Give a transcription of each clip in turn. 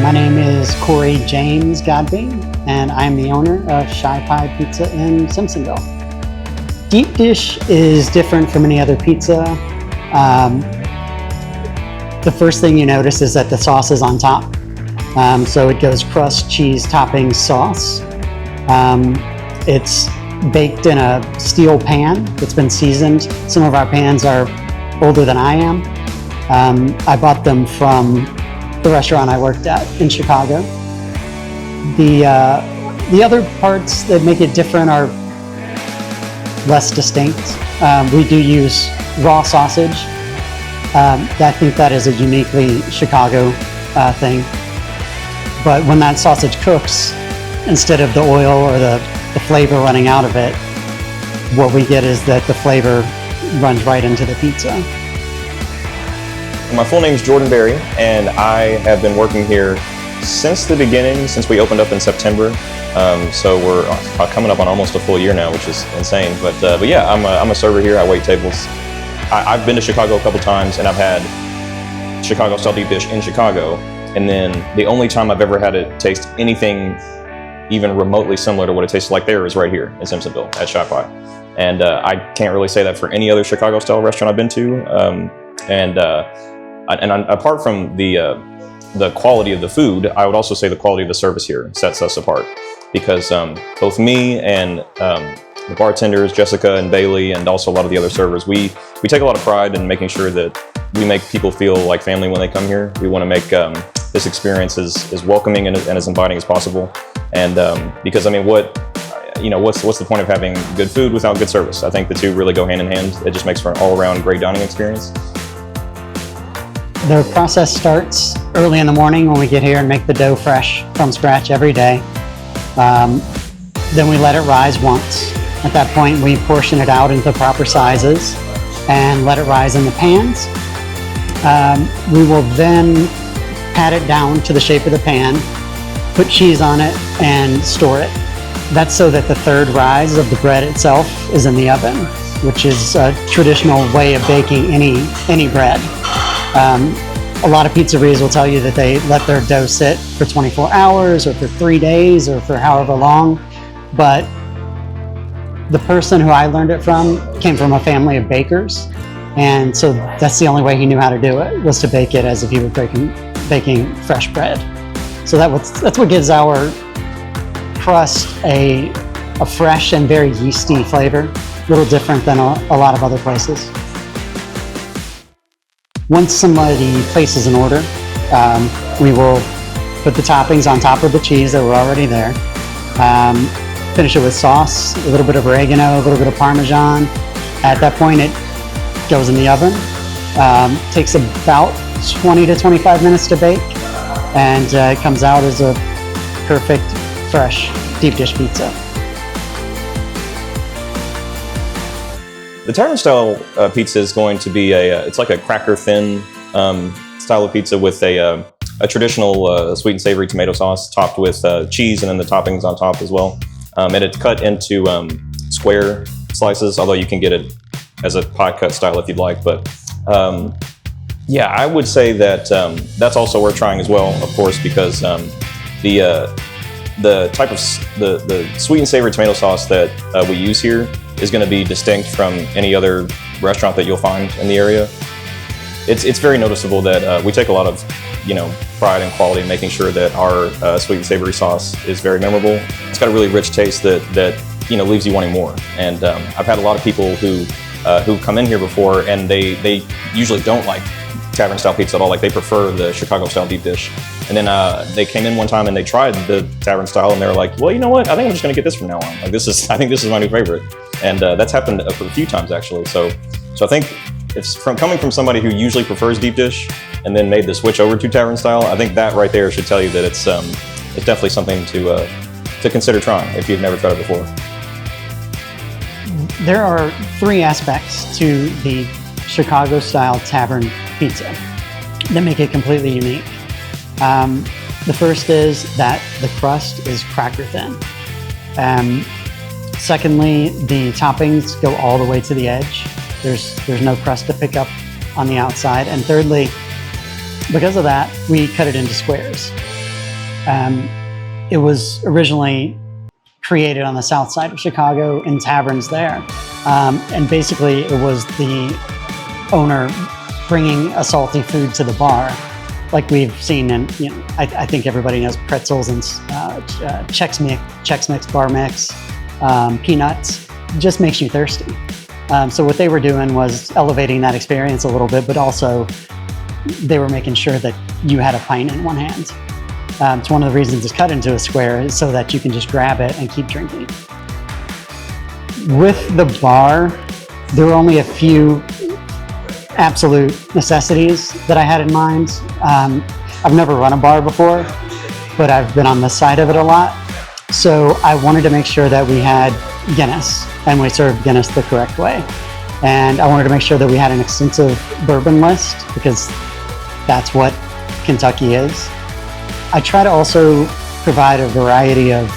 My name is Corey James Godbey, and I'm the owner of ShelbyKY Pizza in Simpsonville. Deep dish is different from any other pizza. The first thing you notice is that the sauce is on top. So it goes crust, cheese, toppings, sauce. It's baked in a steel pan that's been seasoned. Some of our pans are older than I am. I bought them from the restaurant I worked at in Chicago. The other parts that make it different are less distinct. We do use raw sausage. I think that is a uniquely Chicago thing. But when that sausage cooks, instead of the oil or the flavor running out of it, what we get is that the flavor runs right into the pizza. My full name is Jordan Berry, and I have been working here since the beginning, since we opened up in September. So we're coming up on almost a full year now, which is insane. But yeah, I'm a server here. I wait tables. I've been to Chicago a couple times, and I've had Chicago style deep dish in Chicago. And then the only time I've ever had it taste anything even remotely similar to what it tastes like there is right here in Simpsonville at ShelbyKY. And I can't really say that for any other Chicago style restaurant I've been to. And apart from the quality of the food, I would also say the quality of the service here sets us apart, because both me and the bartenders, Jessica and Bailey, and also a lot of the other servers, we take a lot of pride in making sure that we make people feel like family when they come here. We want to make this experience as welcoming and as inviting as possible. And because I mean, what's the point of having good food without good service? I think the two really go hand in hand. It just makes for an all-around great dining experience. The process starts early in the morning when we get here and make the dough fresh from scratch every day. Then we let it rise once. At that point, we portion it out into proper sizes and let it rise in the pans. We will then pat it down to the shape of the pan, put cheese on it, and store it. That's so that the third rise of the bread itself is in the oven, which is a traditional way of baking any bread. A lot of pizzerias will tell you that they let their dough sit for 24 hours or for 3 days or for however long, but the person who I learned it from came from a family of bakers, and so that's the only way he knew how to do it, was to bake it as if he were baking fresh bread. So that's what gives our crust a fresh and very yeasty flavor, a little different than a lot of other places. Once somebody places an order, we will put the toppings on top of the cheese that were already there. Finish it with sauce, a little bit of oregano, a little bit of Parmesan. At that point, it goes in the oven. Takes about 20 to 25 minutes to bake, and it comes out as a perfect, fresh deep dish pizza. The tavern-style pizza is going to be it's like a cracker thin style of pizza with a traditional sweet and savory tomato sauce topped with cheese, and then the toppings on top as well. And it's cut into square slices, although you can get it as a pie cut style if you'd like. But yeah, I would say that that's also worth trying as well, of course, because the type of the sweet and savory tomato sauce that we use here is going to be distinct from any other restaurant that you'll find in the area. It's very noticeable that we take a lot of pride and quality in making sure that our sweet and savory sauce is very memorable. It's got a really rich taste that leaves you wanting more. And I've had a lot of people who come in here before, and they usually don't like tavern style pizza at all. Like, they prefer the Chicago style deep dish. And then they came in one time and they tried the tavern style, and they were like, well, you know what? I think I'm just going to get this from now on. Like, I think this is my new favorite. And that's happened a few times actually. So I think it's coming from somebody who usually prefers deep dish and then made the switch over to tavern style. I think that right there should tell you that it's definitely something to consider trying if you've never tried it before. There are 3 aspects to the Chicago style tavern pizza that make it completely unique. The first is that the crust is cracker thin. Secondly, the toppings go all the way to the edge. There's no crust to pick up on the outside. And thirdly, because of that, we cut it into squares. It was originally created on the south side of Chicago in taverns there. And basically it was the owner bringing a salty food to the bar, like we've seen in, I think everybody knows pretzels and Chex Mix, bar mix, peanuts, just makes you thirsty. So what they were doing was elevating that experience a little bit, but also they were making sure that you had a pint in one hand. It's one of the reasons it's cut into a square, is so that you can just grab it and keep drinking. With the bar, there were only a few absolute necessities that I had in mind. I've never run a bar before, but I've been on the side of it a lot. So I wanted to make sure that we had Guinness, and we served Guinness the correct way. And I wanted to make sure that we had an extensive bourbon list, because that's what Kentucky is. I try to also provide a variety of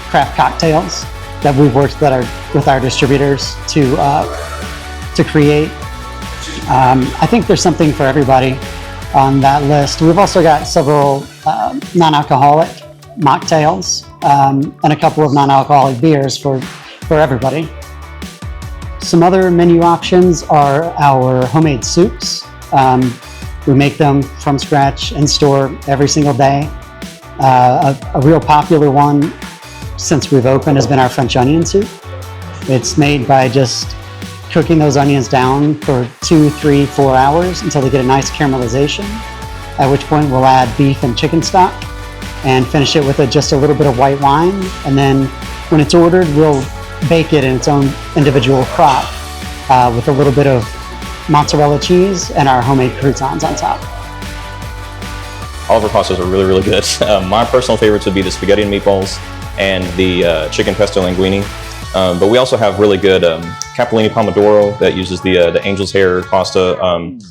craft cocktails that we've worked with our distributors to create. I think there's something for everybody on that list. We've also got several non-alcoholic mocktails and a couple of non-alcoholic beers for everybody. Some other menu options are our homemade soups. We make them from scratch in store every single day. A real popular one since we've opened has been our French onion soup. It's made by just cooking those onions down for 2, 3, 4 hours until they get a nice caramelization, at which point we'll add beef and chicken stock and finish it with just a little bit of white wine. And then when it's ordered, we'll bake it in its own individual crock with a little bit of mozzarella cheese and our homemade croutons on top. All of our pastas are really, really good. My personal favorites would be the spaghetti and meatballs and the chicken pesto linguine. But we also have really good capellini pomodoro that uses the angel's hair pasta.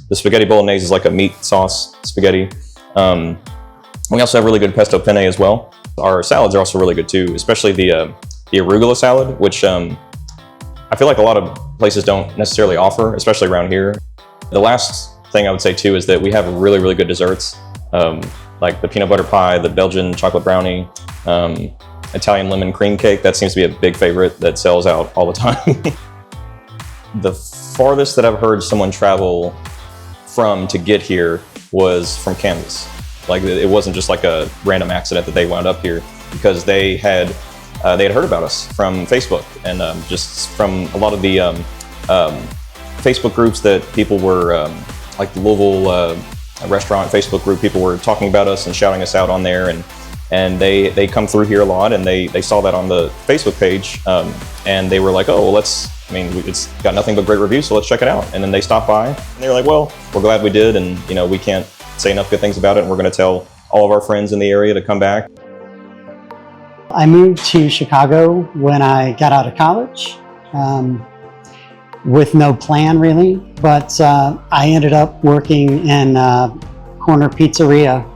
The spaghetti bolognese is like a meat sauce spaghetti. We also have really good pesto penne as well. Our salads are also really good too, especially the arugula salad, which I feel like a lot of places don't necessarily offer, especially around here. The last thing I would say too is that we have really, really good desserts, like the peanut butter pie, the Belgian chocolate brownie, Italian lemon cream cake. That seems to be a big favorite that sells out all the time. The farthest that I've heard someone travel from to get here was from Kansas. Like, it wasn't just like a random accident that they wound up here, because they had heard about us from Facebook and just from a lot of the Facebook groups that people were, like the Louisville restaurant Facebook group, people were talking about us and shouting us out on there, and they come through here a lot, and they saw that on the Facebook page, and they were like, oh, well, it's got nothing but great reviews, so let's check it out. And then they stopped by, and they were like, well, we're glad we did, and we can't say enough good things about it, and we're going to tell all of our friends in the area to come back. I moved to Chicago when I got out of college, with no plan really, but I ended up working in a corner pizzeria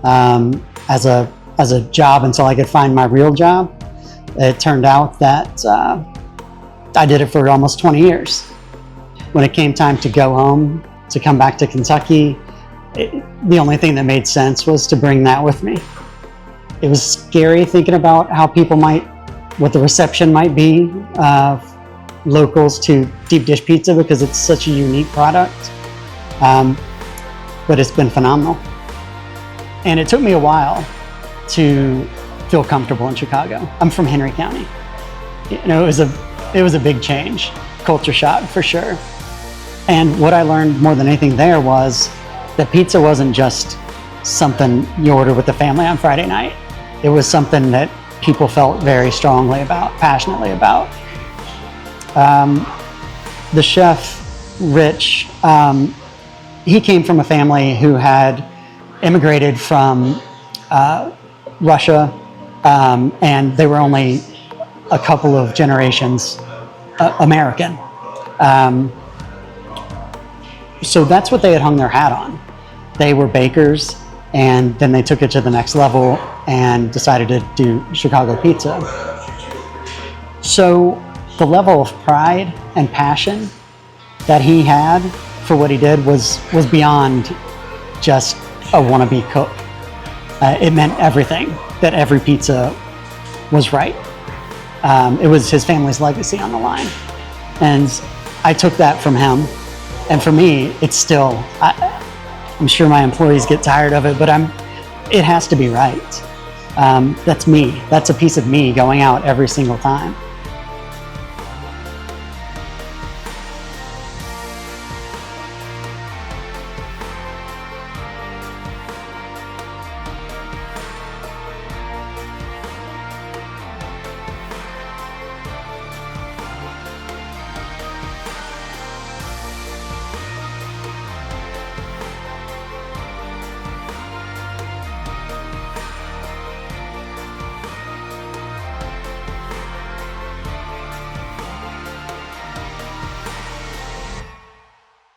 as a job until I could find my real job. It turned out that I did it for almost 20 years. When it came time to go home, to come back to Kentucky, the only thing that made sense was to bring that with me. It was scary thinking about what the reception might be locals to deep dish pizza, because it's such a unique product. But it's been phenomenal. And it took me a while to feel comfortable in Chicago. I'm from Henry County. It was a big change, culture shock for sure. And what I learned more than anything there was that pizza wasn't just something you order with the family on Friday night. It was something that people felt very strongly about, passionately about. The chef, Rich, he came from a family who had immigrated from Russia, and they were only a couple of generations American. So that's what they had hung their hat on. They were bakers, and then they took it to the next level and decided to do Chicago pizza. So the level of pride and passion that he had for what he did was beyond just a wannabe cook. it meant everything that every pizza was right. It was his family's legacy on the line. And I took that from him. And for me, it's still, I'm sure my employees get tired of it, but it has to be right. That's me. That's a piece of me going out every single time.